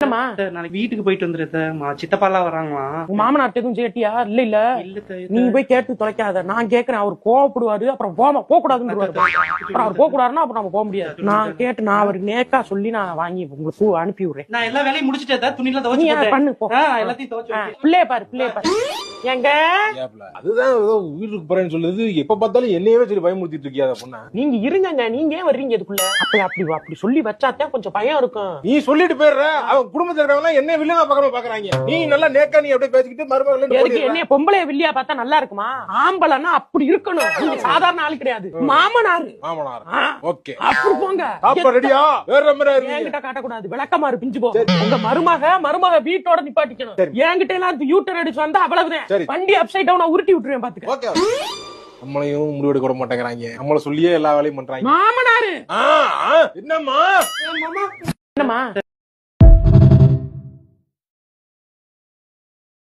நாளைக்கு வீட்டுக்கு போயிட்டு வந்துருத்த சித்தப்பாலாம் வராங்களாம். உங்க மாமனார்ட்ட எதுவும் கேட்டியா? இல்ல இல்ல நீங்க போய் கேட்டு தொலைக்காத. நான் கேக்குறேன். அவர் கோவப்படுவாரு. அப்புறம் போக கூடாதுன்னு அப்புறம் அவர் போக கூடாதுன்னா அப்புறம் நம்ம போக முடியாது. நான் கேட்டு நான் அவருக்கு நேக்கா சொல்லி நான் வாங்கி உங்களுக்கு அனுப்பி விடுறேன். நான் எல்லா வேலையும் முடிச்சுட்டேன். துணியில துவைச்சு பண்ணு போ. எல்லாத்தையும் துவைச்சு பிள்ளைய பாரு எங்க அதுதான் வீட்டுக்கு போறேன்னு சொல்லுது. எப்ப பார்த்தாலும் என்னையவே சொல்லி பயமுறுத்திட்டு இருக்கியா பொண்ணா? நீங்க இருங்க. நீங்க ஏன் வர்றீங்க இதுக்குள்ள? அப்படி சொல்லி வச்சாதான் கொஞ்சம் பயம் இருக்கும். நீ சொல்லிட்டு போயிடுற. அவன் குடும்பத்துல இருக்கிறவங்க என்ன வில்லனா பாக்குறாங்க. நீ நல்லா நேக்கா நீ அப்படியே பேசிக்கிட்டு மருமகள் என்ன பொம்பளைய வில்லியா பார்த்தா நல்லா இருக்குமா? ஆம்பளன்னா அப்படி இருக்கணும். நீங்க சாதாரண ஆள் கிடையாது. மாமனார் ஓகே அப்படி போங்க. அப்ப ரெடியா வேற மாதிரி என்கிட்ட காட்டக்கூடாது. விளக்கமாறு பிஞ்சு போ. உங்க மருமக வீட்டோட நிப்பாட்டிக்கணும். என்கிட்ட எல்லாம் யூட்டர் அடிச்சு வந்தா அவ்வளவுதான். வண்டி அப்சைட் டவுனா உருட்டி விட்டுருவேன் பாத்துக்க. நம்மளையும் முடிவெடுக்க விட மாட்டேங்கிறாங்க. நம்மள சொல்லியே எல்லா வேலையும் பண்றாங்க. மாமனாரு என்னம்மா என்னம்மா